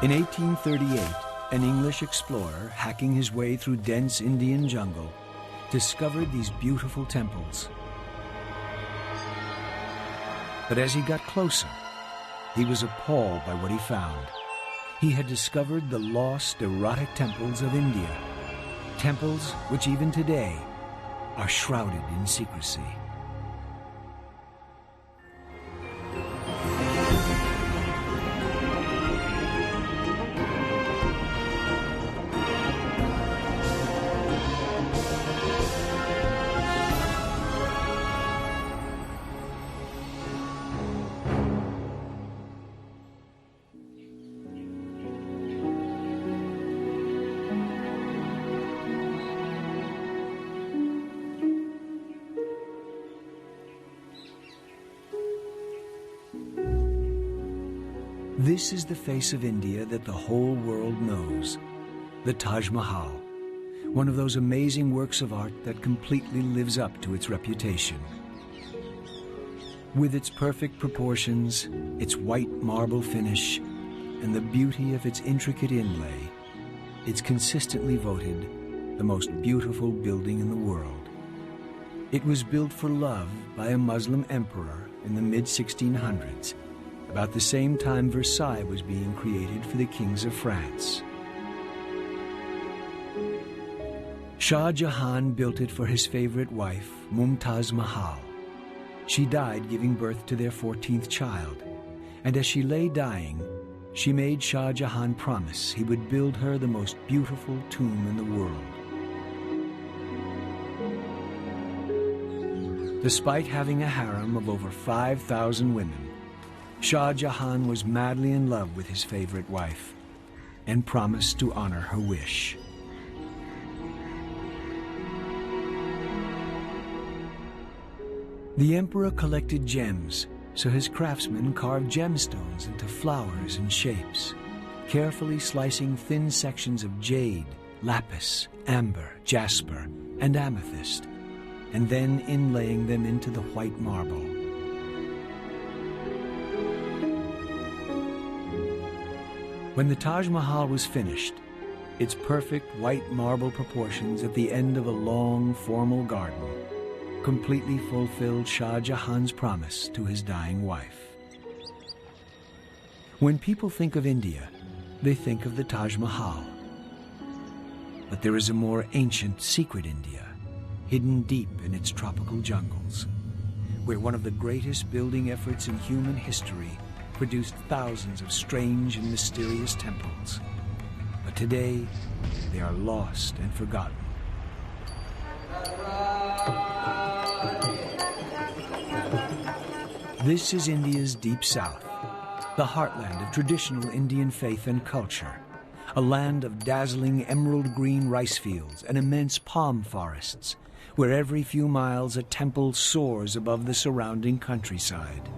In 1838, an English explorer, hacking his way through dense Indian jungle, discovered these beautiful temples. But as he got closer, he was appalled by what he found. He had discovered the lost, erotic temples of India, temples which even today are shrouded in secrecy. This is the face of India that the whole world knows, the Taj Mahal, one of those amazing works of art that completely lives up to its reputation. With its perfect proportions, its white marble finish, and the beauty of its intricate inlay, it's consistently voted the most beautiful building in the world. It was built for love by a Muslim emperor in the mid-1600s, about the same time Versailles was being created for the kings of France. Shah Jahan built it for his favorite wife, Mumtaz Mahal. She died giving birth to their 14th child, and as she lay dying, she made Shah Jahan promise he would build her the most beautiful tomb in the world. Despite having a harem of over 5,000 women, Shah Jahan was madly in love with his favorite wife and promised to honor her wish. The emperor collected gems, so his craftsmen carved gemstones into flowers and shapes, carefully slicing thin sections of jade, lapis, amber, jasper, and amethyst, and then inlaying them into the white marble. When the Taj Mahal was finished, its perfect white marble proportions at the end of a long, formal garden completely fulfilled Shah Jahan's promise to his dying wife. When people think of India, they think of the Taj Mahal. But there is a more ancient, secret India, hidden deep in its tropical jungles, where one of the greatest building efforts in human history produced thousands of strange and mysterious temples. But today, they are lost and forgotten. This is India's deep south, the heartland of traditional Indian faith and culture, a land of dazzling emerald green rice fields and immense palm forests, where every few miles a temple soars above the surrounding countryside.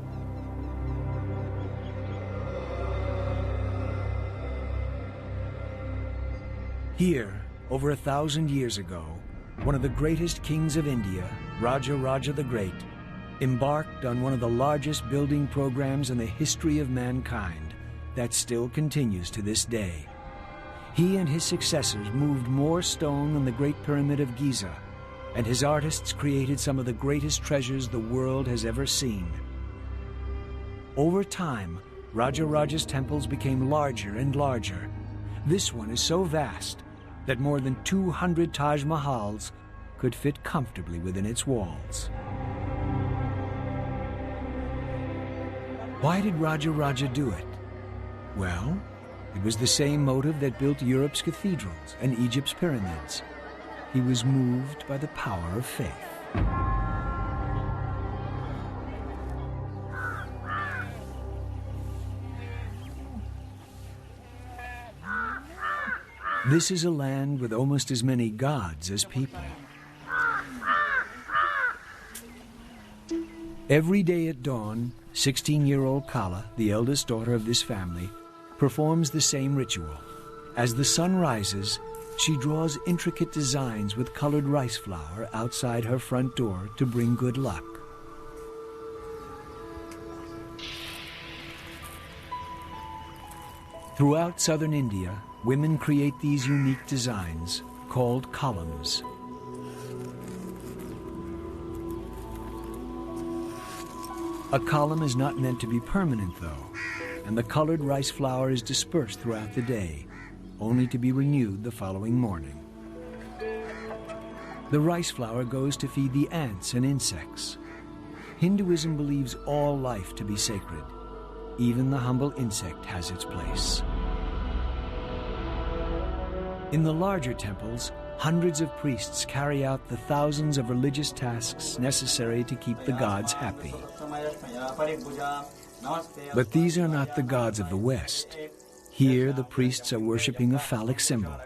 Here, over 1,000 years ago, one of the greatest kings of India, Raja the Great, embarked on one of the largest building programs in the history of mankind that still continues to this day. He and his successors moved more stone than the Great Pyramid of Giza, and his artists created some of the greatest treasures the world has ever seen. Over time, Raja's temples became larger and larger. This one is so vast that more than 200 Taj Mahals could fit comfortably within its walls. Why did Raja do it? Well, it was the same motive that built Europe's cathedrals and Egypt's pyramids. He was moved by the power of faith. This is a land with almost as many gods as people. Every day at dawn, 16-year-old Kala, the eldest daughter of this family, performs the same ritual. As the sun rises, she draws intricate designs with colored rice flour outside her front door to bring good luck. Throughout southern India, women create these unique designs called columns. A column is not meant to be permanent, though, and the colored rice flour is dispersed throughout the day, only to be renewed the following morning. The rice flour goes to feed the ants and insects. Hinduism believes all life to be sacred. Even the humble insect has its place. In the larger temples, hundreds of priests carry out the thousands of religious tasks necessary to keep the gods happy. But these are not the gods of the West. Here, the priests are worshipping a phallic symbol,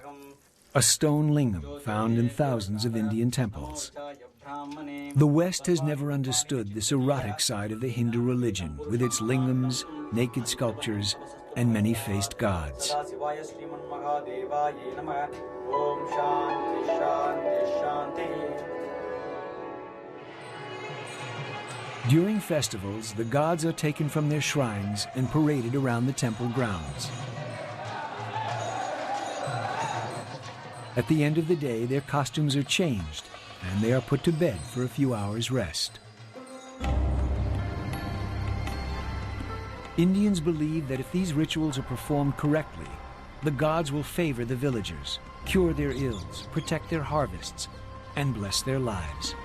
a stone lingam found in thousands of Indian temples. The West has never understood this erotic side of the Hindu religion, with its lingams, naked sculptures, and many-faced gods. During festivals, the gods are taken from their shrines and paraded around the temple grounds. At the end of the day, their costumes are changed, and they are put to bed for a few hours' rest. Indians believe that if these rituals are performed correctly, the gods will favor the villagers, cure their ills, protect their harvests, and bless their lives.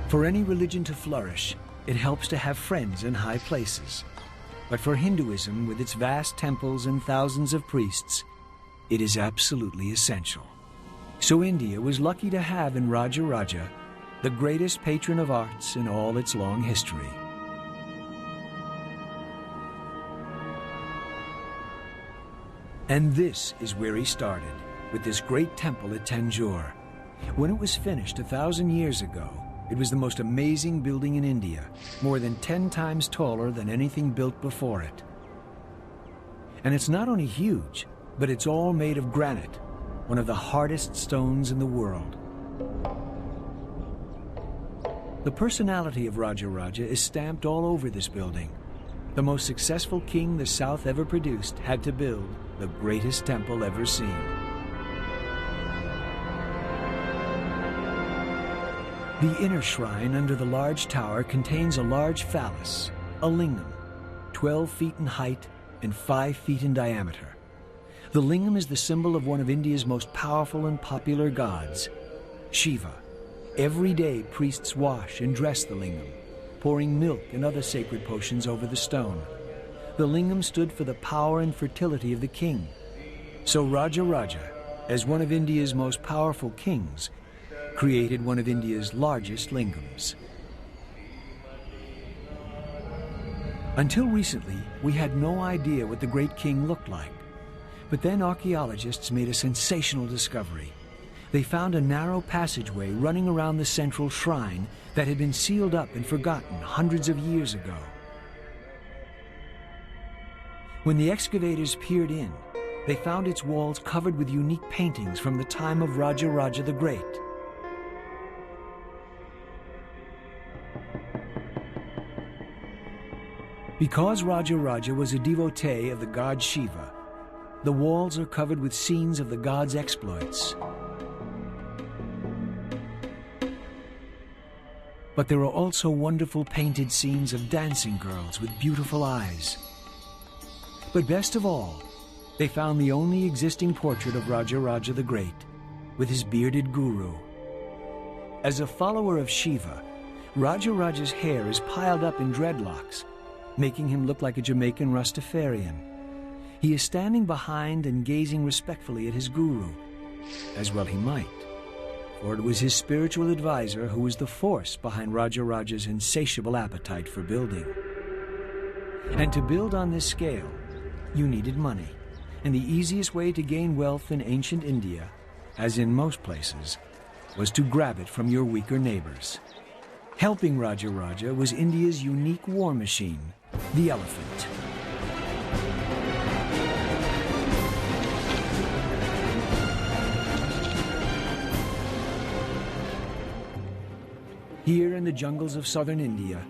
For any religion to flourish, it helps to have friends in high places. But for Hinduism, with its vast temples and thousands of priests, it is absolutely essential. So India was lucky to have in Raja Raja the greatest patron of arts in all its long history. And this is where he started, with this great temple at Tanjore. When it was finished 1,000 years ago, it was the most amazing building in India, more than 10 times taller than anything built before it. And it's not only huge, but it's all made of granite, one of the hardest stones in the world. The personality of Raja Raja is stamped all over this building. The most successful king the South ever produced had to build the greatest temple ever seen. The inner shrine under the large tower contains a large phallus, a lingam, 12 feet in height and 5 feet in diameter. The lingam is the symbol of one of India's most powerful and popular gods, Shiva. Every day, priests wash and dress the lingam, pouring milk and other sacred potions over the stone. The lingam stood for the power and fertility of the king. So Raja Raja, as one of India's most powerful kings, created one of India's largest lingams. Until recently, we had no idea what the great king looked like. But then archaeologists made a sensational discovery. They found a narrow passageway running around the central shrine that had been sealed up and forgotten hundreds of years ago. When the excavators peered in, they found its walls covered with unique paintings from the time of Raja Raja the Great. Because Raja Raja was a devotee of the god Shiva, the walls are covered with scenes of the god's exploits. But there are also wonderful painted scenes of dancing girls with beautiful eyes. But best of all, they found the only existing portrait of Raja Raja the Great, with his bearded guru. As a follower of Shiva, Raja Raja's hair is piled up in dreadlocks, making him look like a Jamaican Rastafarian. He is standing behind and gazing respectfully at his guru, as well he might. For it was his spiritual advisor who was the force behind Raja Raja's insatiable appetite for building. And to build on this scale, you needed money. And the easiest way to gain wealth in ancient India, as in most places, was to grab it from your weaker neighbors. Helping Raja Raja was India's unique war machine, the elephant. Here in the jungles of southern India,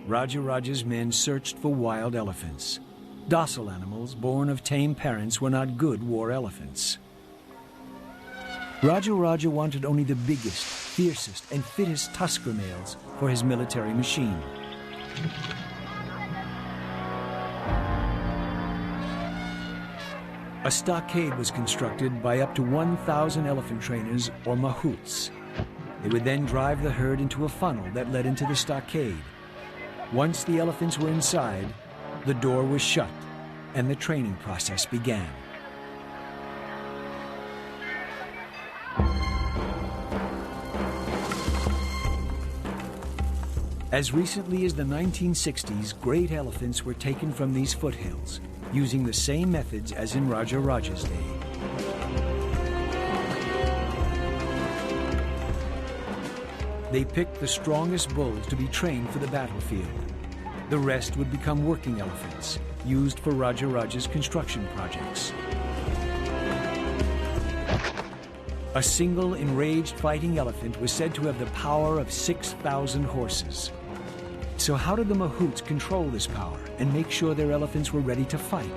Raja's men searched for wild elephants. Docile animals born of tame parents were not good war elephants. Raja wanted only the biggest, fiercest, and fittest tusker males for his military machine. A stockade was constructed by up to 1,000 elephant trainers, or mahouts. They would then drive the herd into a funnel that led into the stockade. Once the elephants were inside, the door was shut and the training process began. As recently as the 1960s, great elephants were taken from these foothills, using the same methods as in Raja's day. They picked the strongest bulls to be trained for the battlefield. The rest would become working elephants, used for Raja's construction projects. A single enraged fighting elephant was said to have the power of 6,000 horses. So how did the mahouts control this power and make sure their elephants were ready to fight?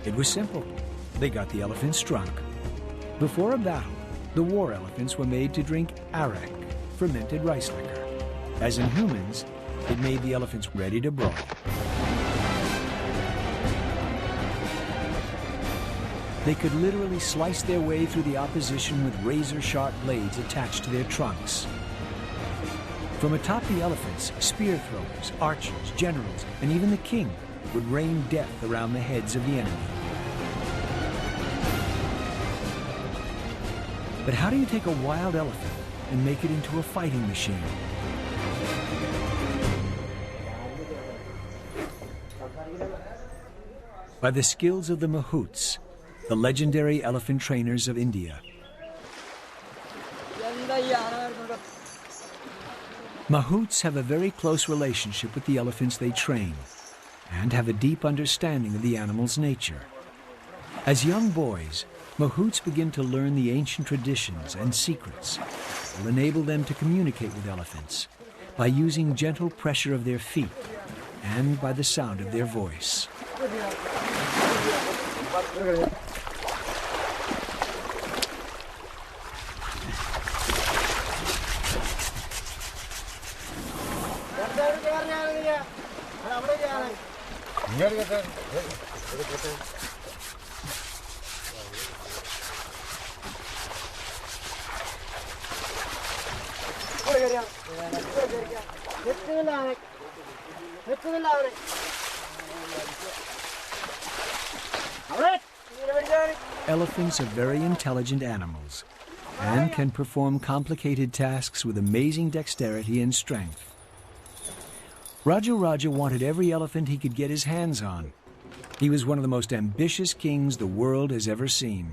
It was simple. They got the elephants drunk. Before a battle, the war elephants were made to drink erect, fermented rice liquor. As in humans, it made the elephants ready to brawl. They could literally slice their way through the opposition with razor-sharp blades attached to their trunks. From atop the elephants, spear throwers, archers, generals, and even the king would rain death around the heads of the enemy. But how do you take a wild elephant and make it into a fighting machine? By the skills of the mahouts, the legendary elephant trainers of India. Mahouts have a very close relationship with the elephants they train and have a deep understanding of the animal's nature. As young boys, mahouts begin to learn the ancient traditions and secrets that will enable them to communicate with elephants by using gentle pressure of their feet and by the sound of their voice. Elephants are very intelligent animals and can perform complicated tasks with amazing dexterity and strength. Raja wanted every elephant he could get his hands on. He was one of the most ambitious kings the world has ever seen.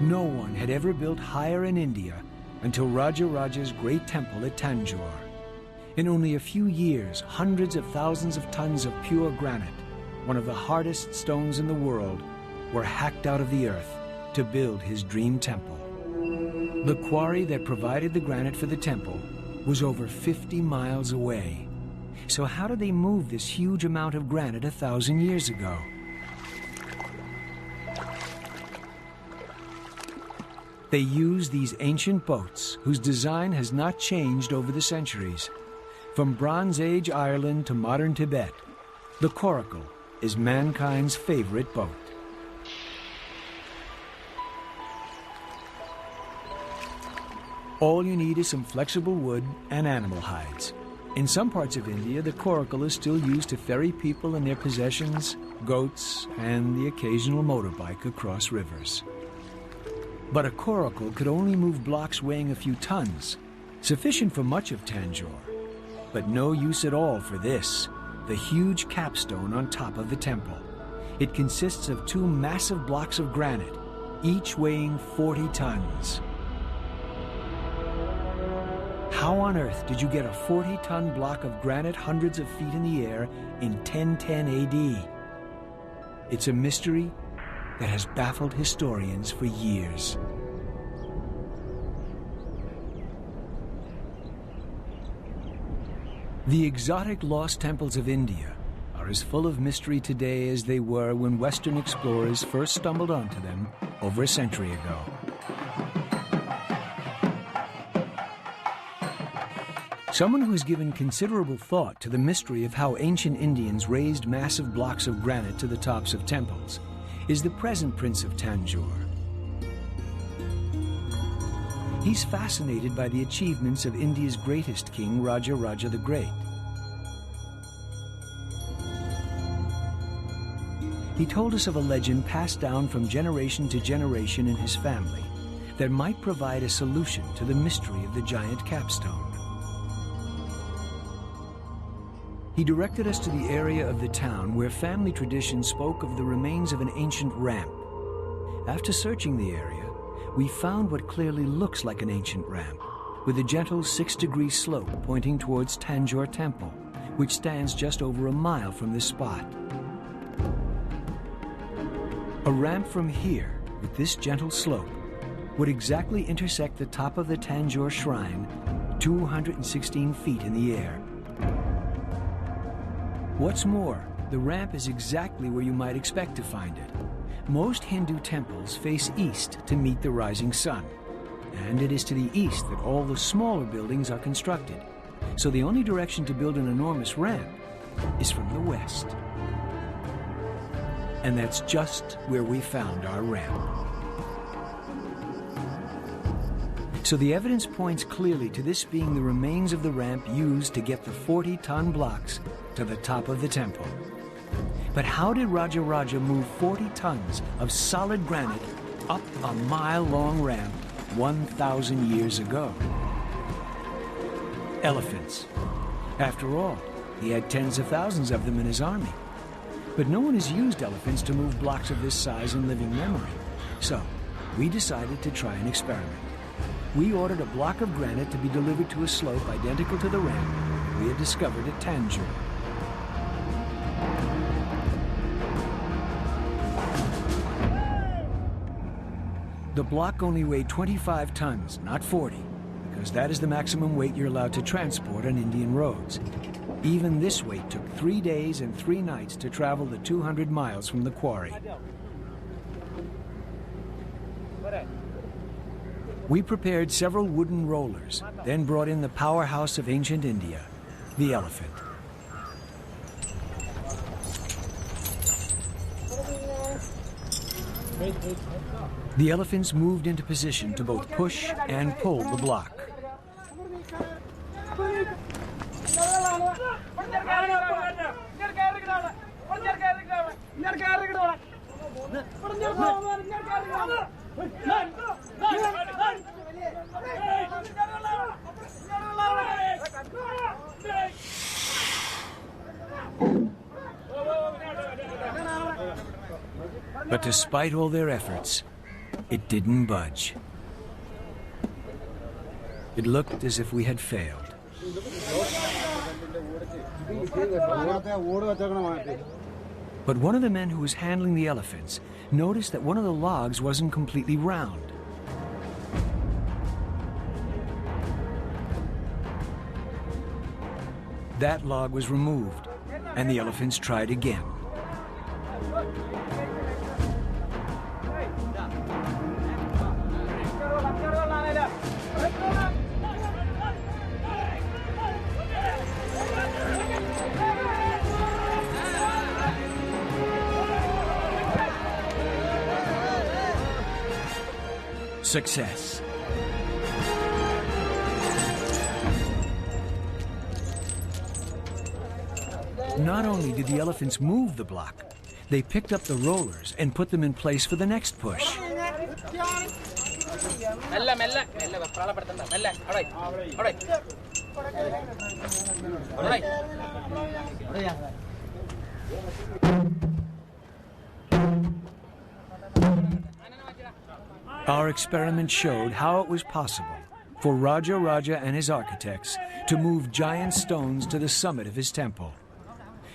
No one had ever built higher in India until Raja's great temple at Tanjore. In only a few years, hundreds of thousands of tons of pure granite, one of the hardest stones in the world, were hacked out of the earth to build his dream temple. The quarry that provided the granite for the temple was over 50 miles away. So how did they move this huge amount of granite 1,000 years ago? They used these ancient boats whose design has not changed over the centuries. From Bronze Age Ireland to modern Tibet, the coracle is mankind's favorite boat. All you need is some flexible wood and animal hides. In some parts of India, the coracle is still used to ferry people and their possessions, goats, and the occasional motorbike across rivers. But a coracle could only move blocks weighing a few tons, sufficient for much of Tanjore, but no use at all for this, the huge capstone on top of the temple. It consists of two massive blocks of granite, each weighing 40 tons. How on earth did you get a 40-ton block of granite hundreds of feet in the air in 1010 AD? It's a mystery that has baffled historians for years. The exotic lost temples of India are as full of mystery today as they were when Western explorers first stumbled onto them over a century ago. Someone who has given considerable thought to the mystery of how ancient Indians raised massive blocks of granite to the tops of temples is the present Prince of Tanjore. He's fascinated by the achievements of India's greatest king, Raja the Great. He told us of a legend passed down from generation to generation in his family that might provide a solution to the mystery of the giant capstone. He directed us to the area of the town where family tradition spoke of the remains of an ancient ramp. After searching the area, we found what clearly looks like an ancient ramp, with a gentle 6-degree slope pointing towards Tanjore Temple, which stands just over a mile from this spot. A ramp from here, with this gentle slope, would exactly intersect the top of the Tanjore Shrine, 216 feet in the air. What's more, the ramp is exactly where you might expect to find it. Most Hindu temples face east to meet the rising sun, and it is to the east that all the smaller buildings are constructed. So the only direction to build an enormous ramp is from the west. And that's just where we found our ramp. So the evidence points clearly to this being the remains of the ramp used to get the 40-ton blocks to the top of the temple. But how did Raja move 40 tons of solid granite up a mile-long ramp 1,000 years ago? Elephants. After all, he had tens of thousands of them in his army. But no one has used elephants to move blocks of this size in living memory. So we decided to try an experiment. We ordered a block of granite to be delivered to a slope identical to the ramp we had discovered at Tanjore. The block only weighed 25 tons, not 40, because that is the maximum weight you're allowed to transport on Indian roads. Even this weight took 3 days and 3 nights to travel the 200 miles from the quarry. We prepared several wooden rollers, then brought in the powerhouse of ancient India, the elephant. The elephants moved into position to both push and pull the block. But despite all their efforts, it didn't budge. It looked as if we had failed. But one of the men who was handling the elephants noticed that one of the logs wasn't completely round. That log was removed, and the elephants tried again. Success. Not only did the elephants move the block, they picked up the rollers and put them in place for the next push. Our experiment showed how it was possible for Raja and his architects to move giant stones to the summit of his temple.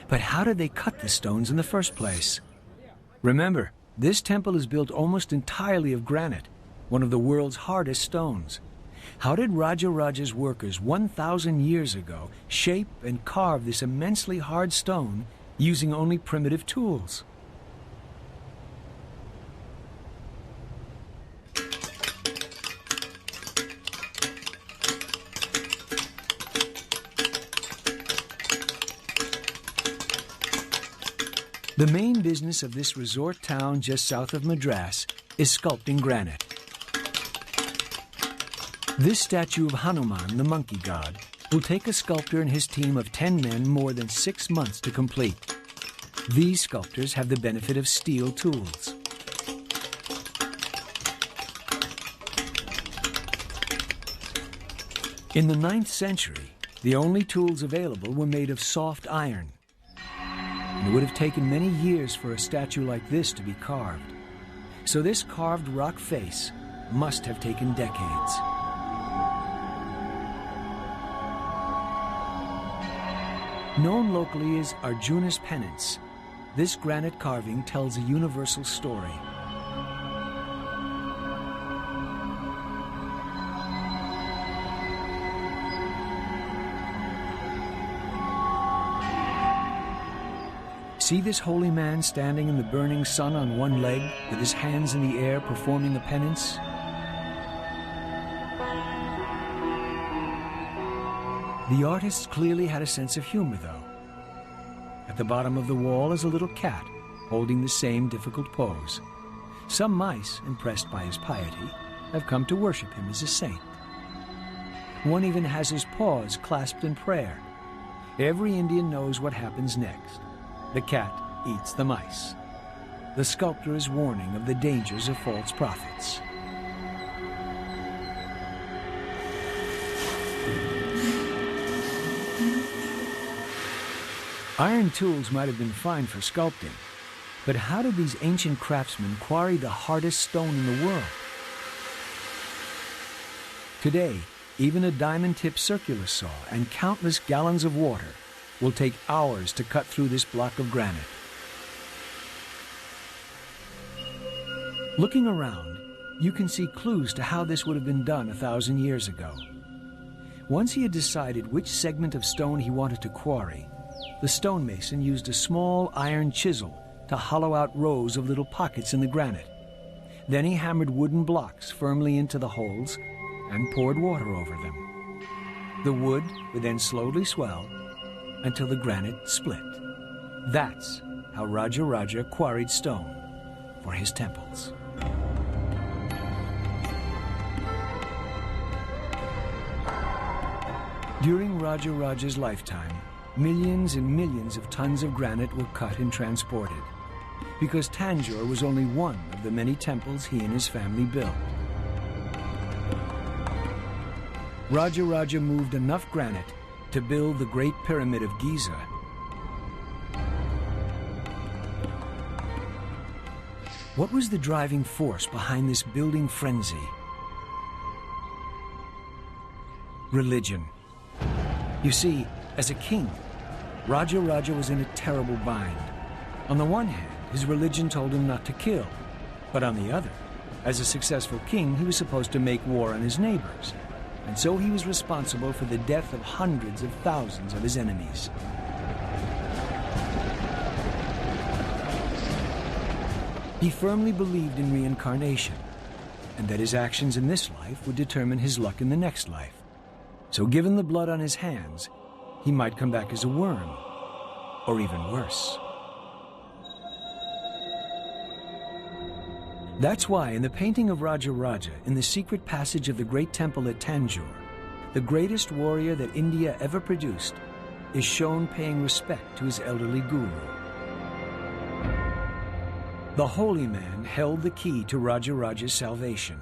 But how did they cut the stones in the first place? Remember, this temple is built almost entirely of granite, one of the world's hardest stones. How did Raja's workers 1,000 years ago shape and carve this immensely hard stone using only primitive tools? The main business of this resort town just south of Madras is sculpting granite. This statue of Hanuman, the monkey god, will take a sculptor and his team of 10 men more than 6 months to complete. These sculptors have the benefit of steel tools. In the 9th century, the only tools available were made of soft iron. It would have taken many years for a statue like this to be carved. So this carved rock face must have taken decades. Known locally as Arjuna's penance, this granite carving tells a universal story. See this holy man standing in the burning sun on one leg, with his hands in the air performing a penance? The artists clearly had a sense of humor, though. At the bottom of the wall is a little cat, holding the same difficult pose. Some mice, impressed by his piety, have come to worship him as a saint. One even has his paws clasped in prayer. Every Indian knows what happens next. The cat eats the mice. The sculptor is warning of the dangers of false prophets. Iron tools might have been fine for sculpting, but how did these ancient craftsmen quarry the hardest stone in the world? Today, even a diamond-tipped circular saw and countless gallons of water will take hours to cut through this block of granite. Looking around, you can see clues to how this would have been done 1,000 years ago. Once he had decided which segment of stone he wanted to quarry, the stonemason used a small iron chisel to hollow out rows of little pockets in the granite. Then he hammered wooden blocks firmly into the holes and poured water over them. The wood would then slowly swell until the granite split. That's how Raja quarried stone for his temples. During Raja's lifetime, millions and millions of tons of granite were cut and transported, because Tanjore was only one of the many temples he and his family built. Raja moved enough granite to build the Great Pyramid of Giza. What was the driving force behind this building frenzy? Religion. You see, as a king, Raja was in a terrible bind. On the one hand, his religion told him not to kill, but on the other, as a successful king, he was supposed to make war on his neighbors. And so he was responsible for the death of hundreds of thousands of his enemies. He firmly believed in reincarnation, and that his actions in this life would determine his luck in the next life. So given the blood on his hands, he might come back as a worm, or even worse. That's why in the painting of Raja in the secret passage of the great temple at Tanjore, the greatest warrior that India ever produced is shown paying respect to his elderly guru. The holy man held the key to Raja's salvation.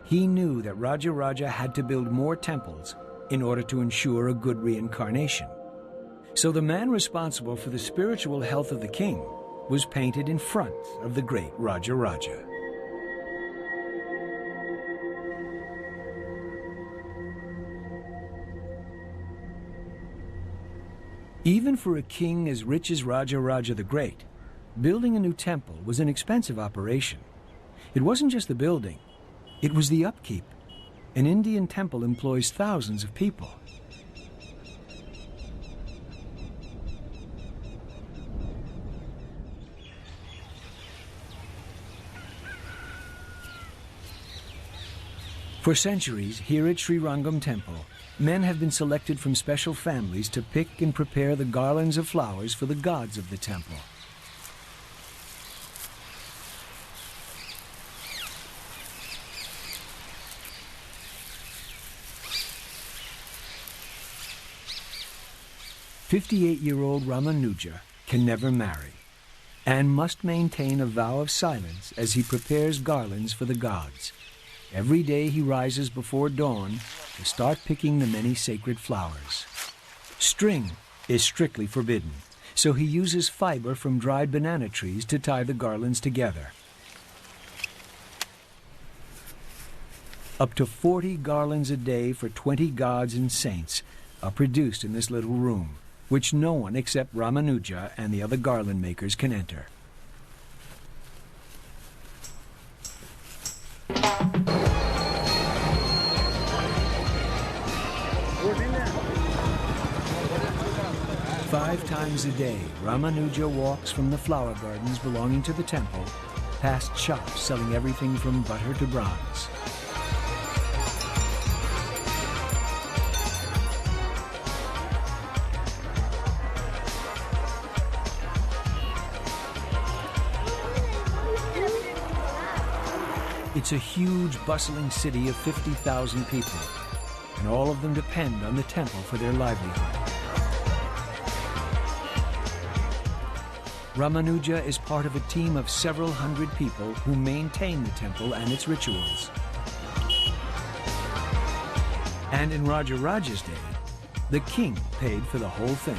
He knew that Raja had to build more temples in order to ensure a good reincarnation. So the man responsible for the spiritual health of the king was painted in front of the great Raja. Even for a king as rich as Raja the Great, building a new temple was an expensive operation. It wasn't just the building, it was the upkeep. An Indian temple employs thousands of people. For centuries, here at Sri Rangam Temple, men have been selected from special families to pick and prepare the garlands of flowers for the gods of the temple. "58-year-old Ramanuja can never marry and must maintain a vow of silence as he prepares garlands for the gods. Every day he rises before dawn to start picking the many sacred flowers. String is strictly forbidden, so he uses fiber from dried banana trees to tie the garlands together. Up to 40 garlands a day for 20 gods and saints are produced in this little room, which no one except Ramanuja and the other garland makers can enter. Five times a day, Ramanuja walks from the flower gardens belonging to the temple, past shops selling everything from butter to bronze. It's a huge, bustling city of 50,000 people, and all of them depend on the temple for their livelihood. Ramanuja is part of a team of several hundred people who maintain the temple and its rituals. And in Rajaraja's day, the king paid for the whole thing.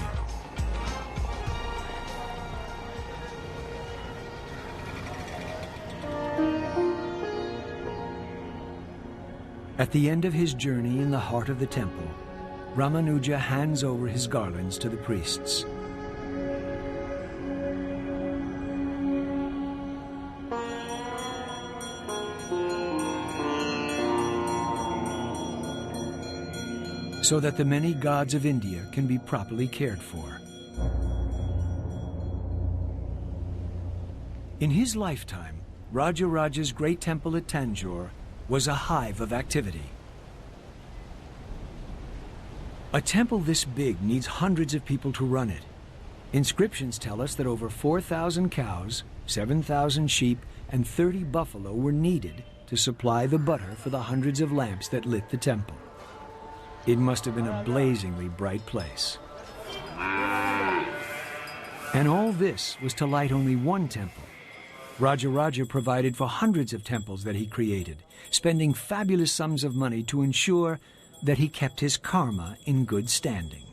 At the end of his journey in the heart of the temple, Ramanuja hands over his garlands to the priests. So that the many gods of India can be properly cared for. In his lifetime, Rajaraja's great temple at Tanjore was a hive of activity. A temple this big needs hundreds of people to run it. Inscriptions tell us that over 4,000 cows, 7,000 sheep, and 30 buffalo were needed to supply the butter for the hundreds of lamps that lit the temple. It must have been a blazingly bright place. And all this was to light only one temple. Rajaraja provided for hundreds of temples that he created, spending fabulous sums of money to ensure that he kept his karma in good standing.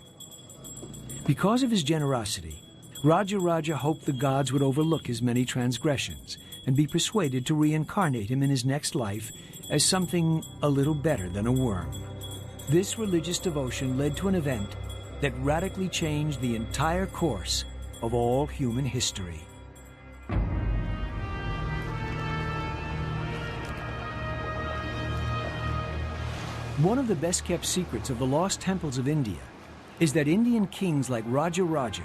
Because of his generosity, Rajaraja hoped the gods would overlook his many transgressions and be persuaded to reincarnate him in his next life as something a little better than a worm. This religious devotion led to an event that radically changed the entire course of all human history. One of the best-kept secrets of the lost temples of India is that Indian kings like Rajaraja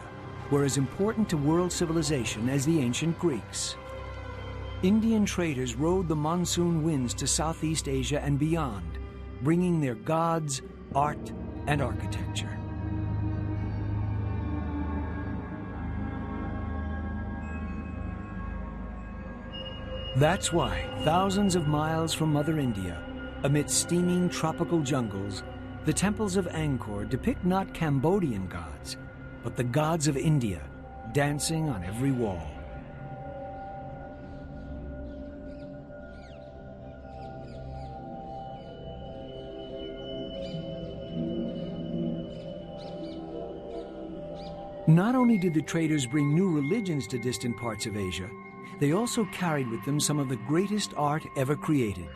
were as important to world civilization as the ancient Greeks. Indian traders rode the monsoon winds to Southeast Asia and beyond, bringing their gods, art, and architecture. That's why, thousands of miles from Mother India, amidst steaming tropical jungles, the temples of Angkor depict not Cambodian gods, but the gods of India, dancing on every wall. Not only did the traders bring new religions to distant parts of Asia, they also carried with them some of the greatest art ever created,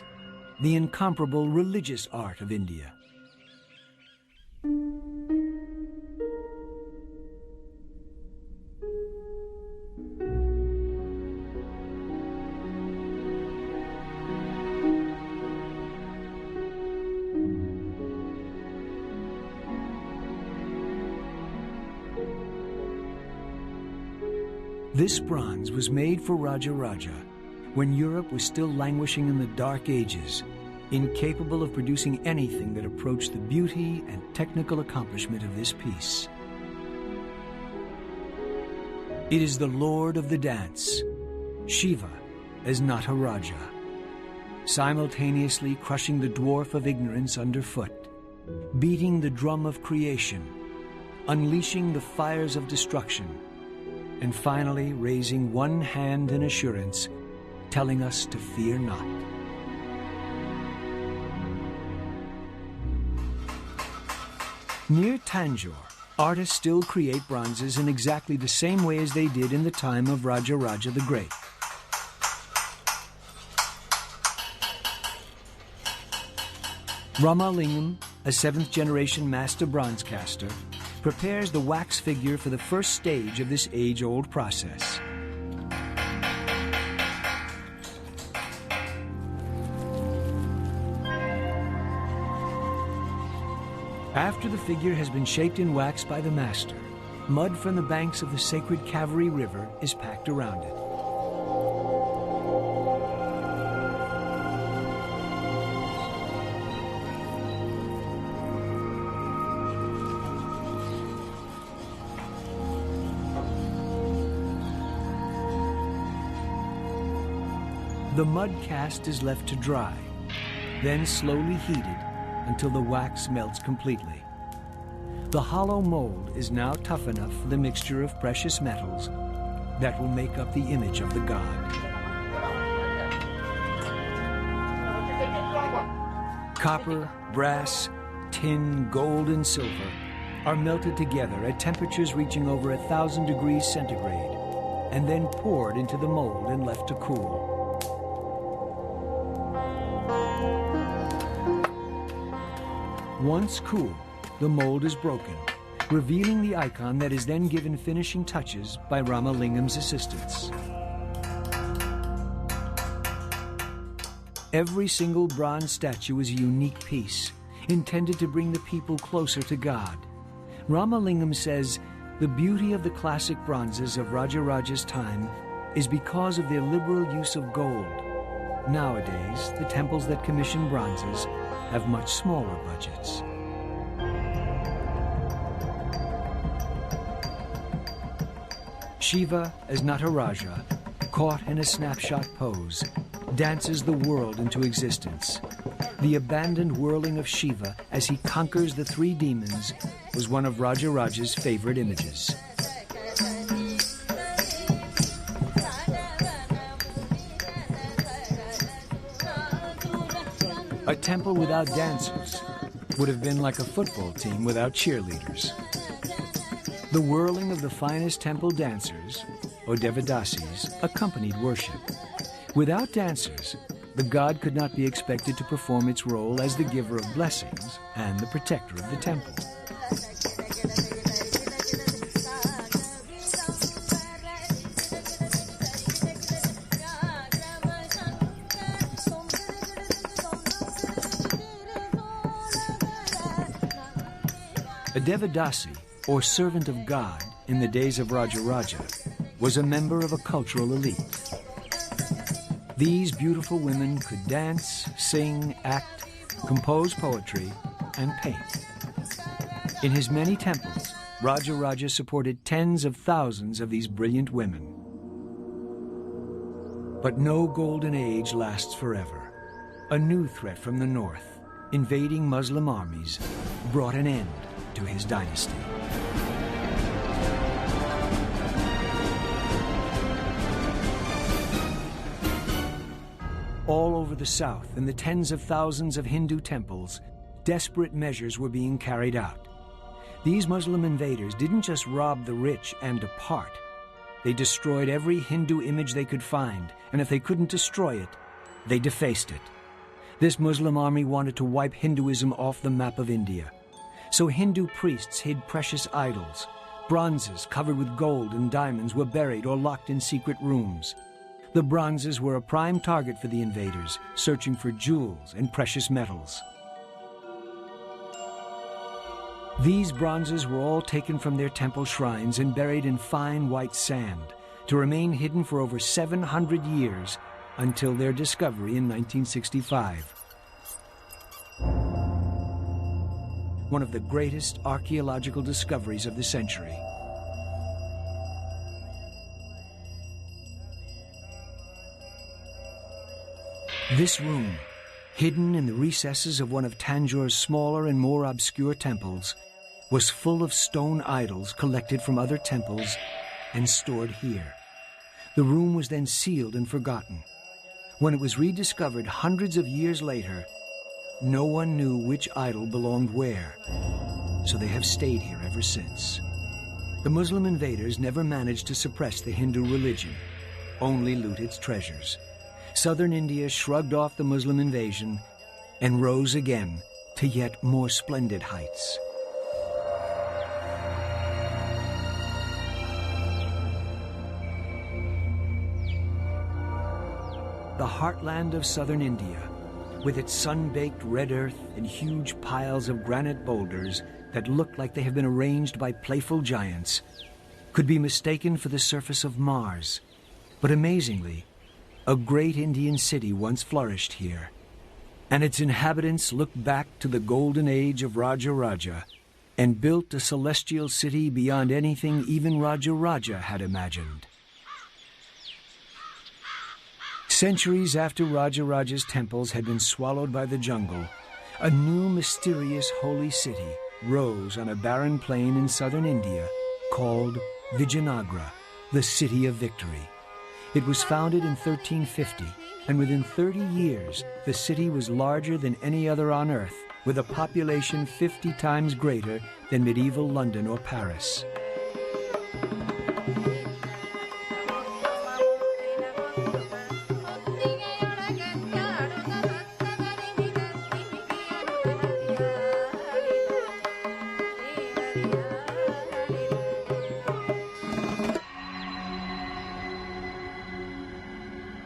the incomparable religious art of India. This bronze was made for Raja Raja when Europe was still languishing in the Dark Ages, incapable of producing anything that approached the beauty and technical accomplishment of this piece. It is the Lord of the Dance, Shiva as Nataraja, simultaneously crushing the dwarf of ignorance underfoot, beating the drum of creation, unleashing the fires of destruction, and finally raising one hand in assurance, telling us to fear not. Near Tanjore, artists still create bronzes in exactly the same way as they did in the time of Raja Raja the Great. Ramalingam, a 7th-generation master bronze caster, prepares the wax figure for the first stage of this age-old process. After the figure has been shaped in wax by the master, mud from the banks of the sacred Kaveri River is packed around it. The mud cast is left to dry, then slowly heated until the wax melts completely. The hollow mold is now tough enough for the mixture of precious metals that will make up the image of the god. Copper, brass, tin, gold, and silver are melted together at temperatures reaching over 1,000 degrees centigrade and then poured into the mold and left to cool. Once cool, the mold is broken, revealing the icon that is then given finishing touches by Ramalingam's assistants. Every single bronze statue is a unique piece, intended to bring the people closer to God. Ramalingam says, the beauty of the classic bronzes of Raja Raja's time is because of their liberal use of gold. Nowadays, the temples that commission bronzes have much smaller budgets. Shiva as Nataraja, caught in a snapshot pose, dances the world into existence. The abandoned whirling of Shiva as he conquers the 3 demons was one of Raja Raja's favorite images. A temple without dancers would have been like a football team without cheerleaders. The whirling of the finest temple dancers, or Devadasis, accompanied worship. Without dancers, the god could not be expected to perform its role as the giver of blessings and the protector of the temple. A Devadasi, or servant of God, in the days of Raja Raja, was a member of a cultural elite. These beautiful women could dance, sing, act, compose poetry, and paint. In his many temples, Raja Raja supported tens of thousands of these brilliant women. But no golden age lasts forever. A new threat from the north, invading Muslim armies, brought an end to his dynasty. All over the south, in the tens of thousands of Hindu temples, desperate measures were being carried out. These Muslim invaders didn't just rob the rich and depart. They destroyed every Hindu image they could find, and if they couldn't destroy it, they defaced it. This Muslim army wanted to wipe Hinduism off the map of India. So Hindu priests hid precious idols. Bronzes covered with gold and diamonds were buried or locked in secret rooms. The bronzes were a prime target for the invaders, searching for jewels and precious metals. These bronzes were all taken from their temple shrines and buried in fine white sand, to remain hidden for over 700 years until their discovery in 1965. One of the greatest archaeological discoveries of the century. This room, hidden in the recesses of one of Tanjure's smaller and more obscure temples, was full of stone idols collected from other temples and stored here. The room was then sealed and forgotten. When it was rediscovered hundreds of years later, no one knew which idol belonged where, so they have stayed here ever since. The Muslim invaders never managed to suppress the Hindu religion, only loot its treasures. Southern India shrugged off the Muslim invasion and rose again to yet more splendid heights. The heartland of southern India, with its sun-baked red earth and huge piles of granite boulders that look like they have been arranged by playful giants, could be mistaken for the surface of Mars. But amazingly, a great Indian city once flourished here, and its inhabitants looked back to the golden age of Raja Raja and built a celestial city beyond anything even Raja Raja had imagined. Centuries after Raja Raja's temples had been swallowed by the jungle, a new mysterious holy city rose on a barren plain in southern India called Vijayanagara, the City of Victory. It was founded in 1350, and within 30 years, the city was larger than any other on Earth, with a population 50 times greater than medieval London or Paris.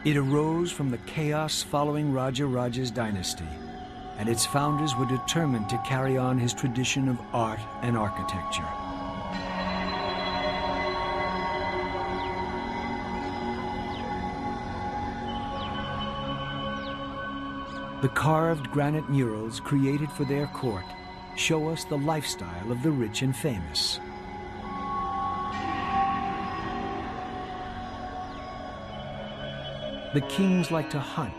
It arose from the chaos following Raja Raja's dynasty, and its founders were determined to carry on his tradition of art and architecture. The carved granite murals created for their court show us the lifestyle of the rich and famous. The kings liked to hunt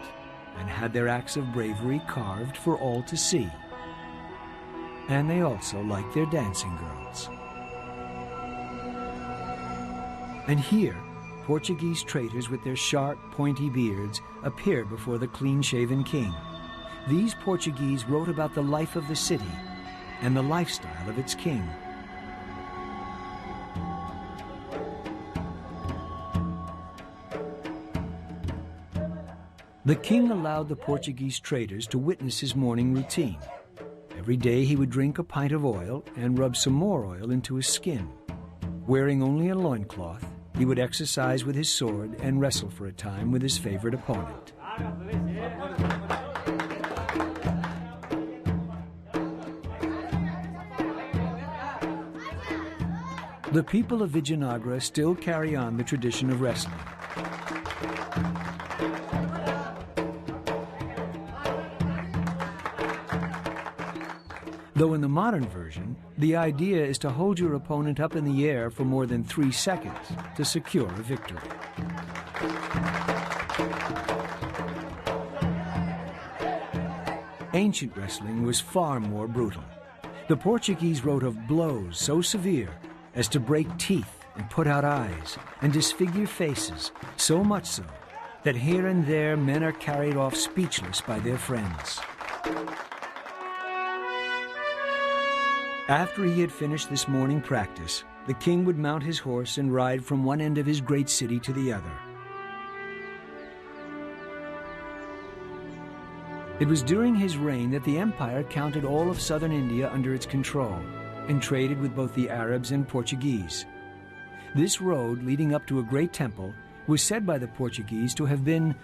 and had their acts of bravery carved for all to see. And they also liked their dancing girls. And here, Portuguese traders with their sharp, pointy beards appeared before the clean-shaven king. These Portuguese wrote about the life of the city and the lifestyle of its king. The king allowed the Portuguese traders to witness his morning routine. Every day he would drink a pint of oil and rub some more oil into his skin. Wearing only a loincloth, he would exercise with his sword and wrestle for a time with his favorite opponent. The people of Vijayanagara still carry on the tradition of wrestling. Though in the modern version, the idea is to hold your opponent up in the air for more than 3 seconds to secure a victory. Ancient wrestling was far more brutal. The Portuguese wrote of blows so severe as to break teeth and put out eyes and disfigure faces, so much so that here and there men are carried off speechless by their friends. After he had finished this morning practice, the king would mount his horse and ride from one end of his great city to the other. It was during his reign that the empire counted all of southern India under its control and traded with both the Arabs and Portuguese. This road leading up to a great temple was said by the Portuguese to have been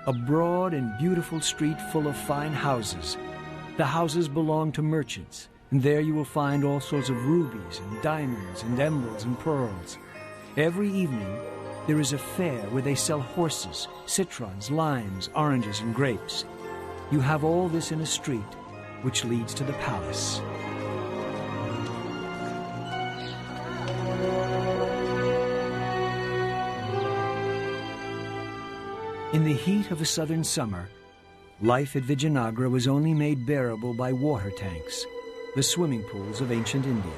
a broad and beautiful street full of fine houses. The houses belonged to merchants, and there you will find all sorts of rubies and diamonds and emeralds and pearls. Every evening, there is a fair where they sell horses, citrons, limes, oranges, and grapes. You have all this in a street which leads to the palace. In the heat of a southern summer, life at Vijayanagara was only made bearable by water tanks, the swimming pools of ancient India.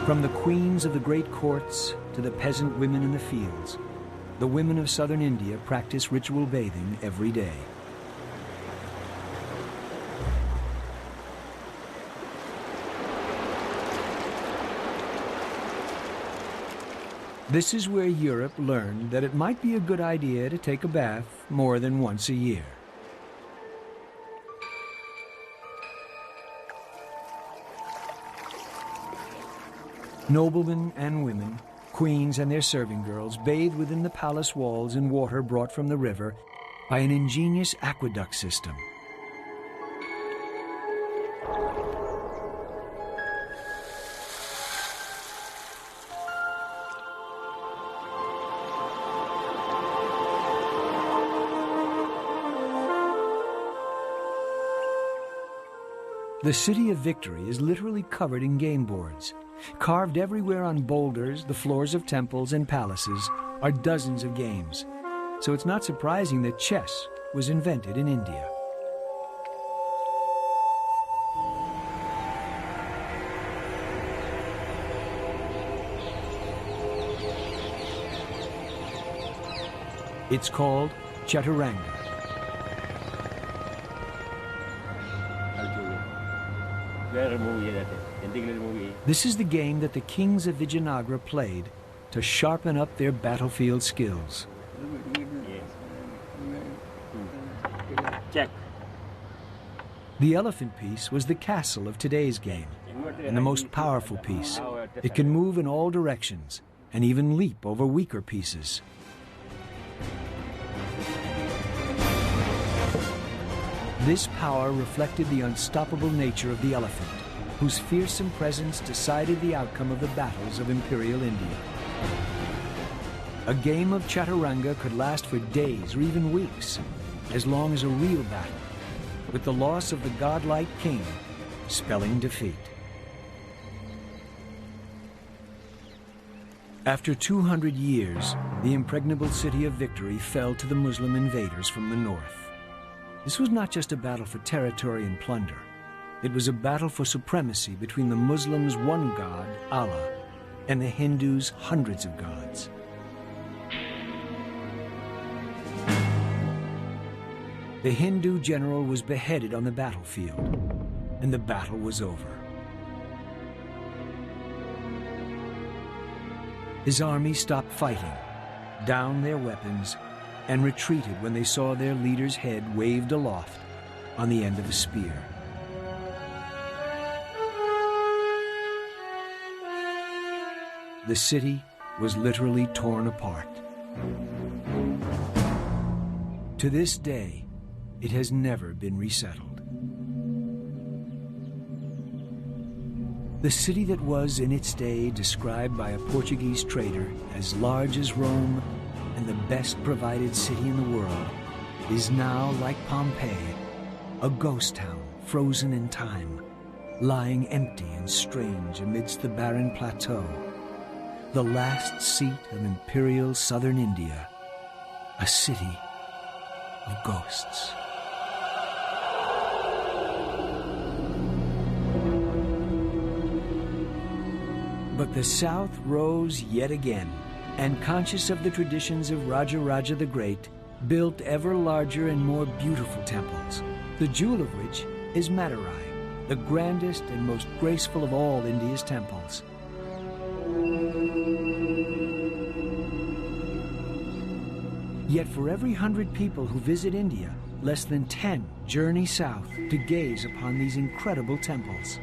From the queens of the great courts to the peasant women in the fields, the women of southern India practice ritual bathing every day. This is where Europe learned that it might be a good idea to take a bath more than once a year. Noblemen and women, queens and their serving girls bathe within the palace walls in water brought from the river by an ingenious aqueduct system. The City of Victory is literally covered in game boards. Carved everywhere on boulders, the floors of temples and palaces, are dozens of games. So it's not surprising that chess was invented in India. It's called Chaturanga. This is the game that the kings of Vijayanagara played to sharpen up their battlefield skills. Check. The elephant piece was the castle of today's game, and the most powerful piece. It can move in all directions and even leap over weaker pieces. This power reflected the unstoppable nature of the elephant, whose fearsome presence decided the outcome of the battles of Imperial India. A game of Chaturanga could last for days or even weeks, as long as a real battle, with the loss of the godlike king spelling defeat. After 200 years, the impregnable city of Victory fell to the Muslim invaders from the north. This was not just a battle for territory and plunder. It was a battle for supremacy between the Muslims' one god, Allah, and the Hindus' hundreds of gods. The Hindu general was beheaded on the battlefield, and the battle was over. His army stopped fighting, downed their weapons, and retreated when they saw their leader's head waved aloft on the end of a spear. The city was literally torn apart. To this day, it has never been resettled. The city that was in its day described by a Portuguese trader as large as Rome and the best provided city in the world is now, like Pompeii, a ghost town frozen in time, lying empty and strange amidst the barren plateau, the last seat of imperial southern India, a city of ghosts. But the South rose yet again, and conscious of the traditions of Raja the Great, built ever larger and more beautiful temples, the jewel of which is Madurai, the grandest and most graceful of all India's temples. Yet for every 100 people who visit India, less than 10 journey south to gaze upon these incredible temples.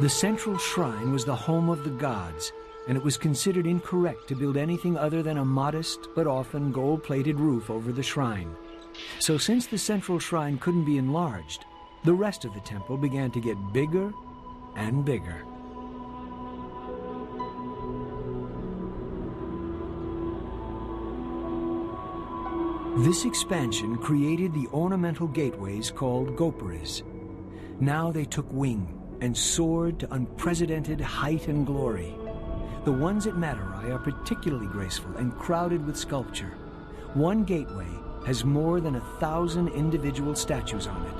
The central shrine was the home of the gods, and it was considered incorrect to build anything other than a modest but often gold-plated roof over the shrine. So since the central shrine couldn't be enlarged, the rest of the temple began to get bigger and bigger. This expansion created the ornamental gateways called gopuras. Now they took wing and soared to unprecedented height and glory. The ones at Madurai are particularly graceful and crowded with sculpture. One gateway has more than 1,000 individual statues on it.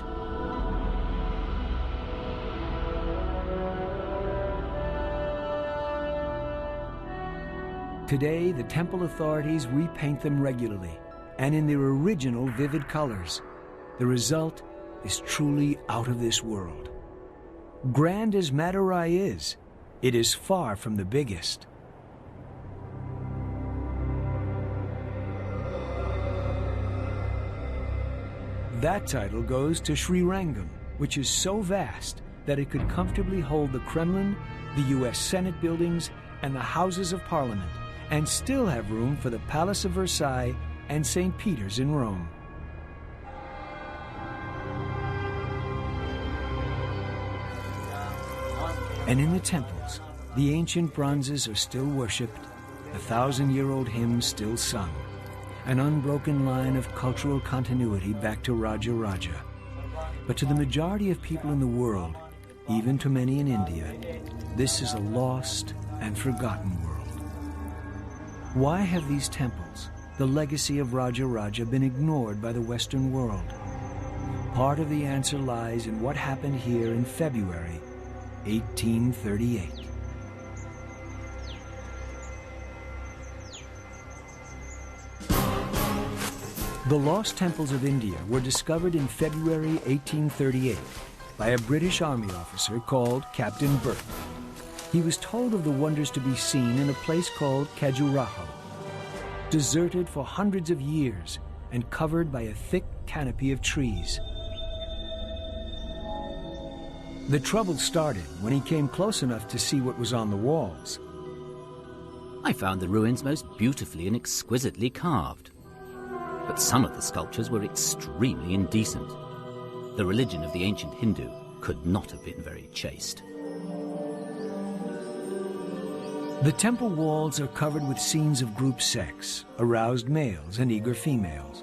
Today, the temple authorities repaint them regularly and in their original vivid colors. The result is truly out of this world. Grand as Madurai is, it is far from the biggest. That title goes to Sri Rangam, which is so vast that it could comfortably hold the Kremlin, the US Senate buildings, and the Houses of Parliament, and still have room for the Palace of Versailles and St. Peter's in Rome. And in the temples, the ancient bronzes are still worshipped, 1,000-year-old hymns still sung, an unbroken line of cultural continuity back to Raja Raja. But to the majority of people in the world, even to many in India, this is a lost and forgotten world. Why have these temples, the legacy of Raja Raja, been ignored by the Western world? Part of the answer lies in what happened here in February 1838. The lost temples of India were discovered in February 1838 by a British Army officer called Captain Burt. He was told of the wonders to be seen in a place called Khajuraho, deserted for hundreds of years and covered by a thick canopy of trees. The trouble started when he came close enough to see what was on the walls. I found the ruins most beautifully and exquisitely carved. But some of the sculptures were extremely indecent. The religion of the ancient Hindu could not have been very chaste. The temple walls are covered with scenes of group sex, aroused males and eager females.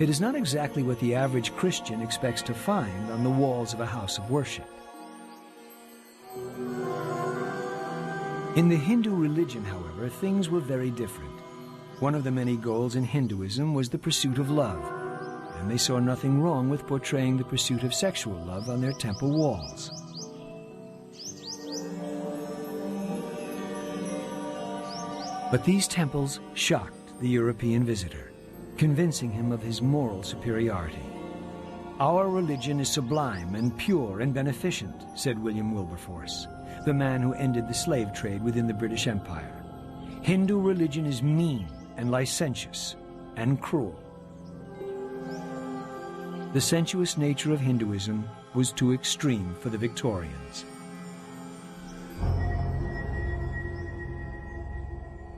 It is not exactly what the average Christian expects to find on the walls of a house of worship. In the Hindu religion, however, things were very different. One of the many goals in Hinduism was the pursuit of love, and they saw nothing wrong with portraying the pursuit of sexual love on their temple walls. But these temples shocked the European visitor, convincing him of his moral superiority. "Our religion is sublime and pure and beneficent," said William Wilberforce, the man who ended the slave trade within the British Empire. "Hindu religion is mean and licentious and cruel." The sensuous nature of Hinduism was too extreme for the Victorians.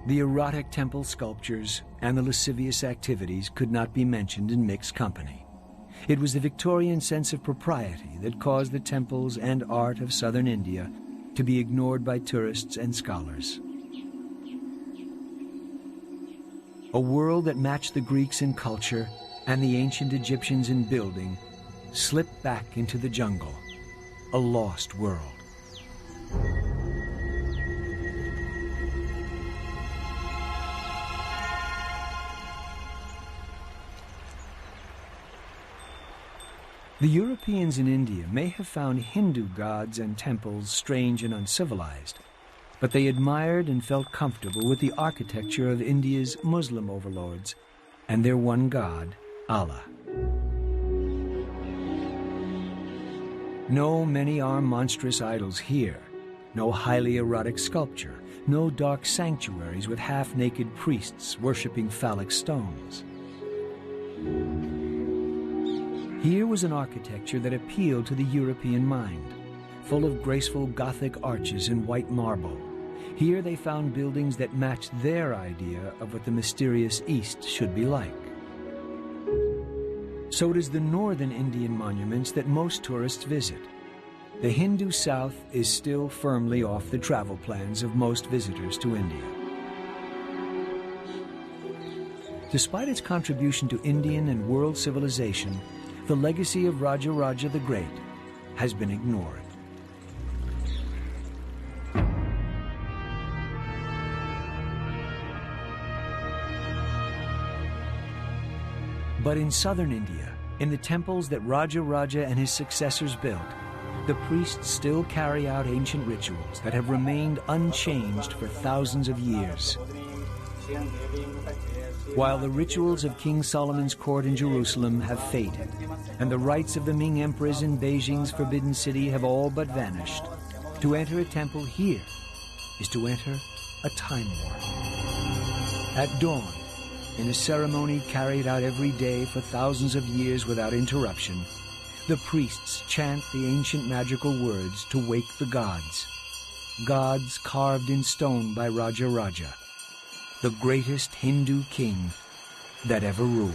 The erotic temple sculptures and the lascivious activities could not be mentioned in mixed company. It was the Victorian sense of propriety that caused the temples and art of southern India to be ignored by tourists and scholars. A world that matched the Greeks in culture and the ancient Egyptians in building slipped back into the jungle, a lost world. The Europeans in India may have found Hindu gods and temples strange and uncivilized, but they admired and felt comfortable with the architecture of India's Muslim overlords and their one god, Allah. No many-armed monstrous idols here, no highly erotic sculpture, no dark sanctuaries with half-naked priests worshipping phallic stones. Here was an architecture that appealed to the European mind, full of graceful Gothic arches in white marble, Here they found buildings that matched their idea of what the mysterious East should be like. So it is the northern Indian monuments that most tourists visit. The Hindu South is still firmly off the travel plans of most visitors to India. Despite its contribution to Indian and world civilization, the legacy of Raja Raja the Great has been ignored. But in southern India, in the temples that Raja Raja and his successors built, the priests still carry out ancient rituals that have remained unchanged for thousands of years. While the rituals of King Solomon's court in Jerusalem have faded, and the rites of the Ming emperors in Beijing's Forbidden City have all but vanished, to enter a temple here is to enter a time warp. At dawn, in a ceremony carried out every day for thousands of years without interruption, the priests chant the ancient magical words to wake the gods. Gods carved in stone by Raja Raja, the greatest Hindu king that ever ruled.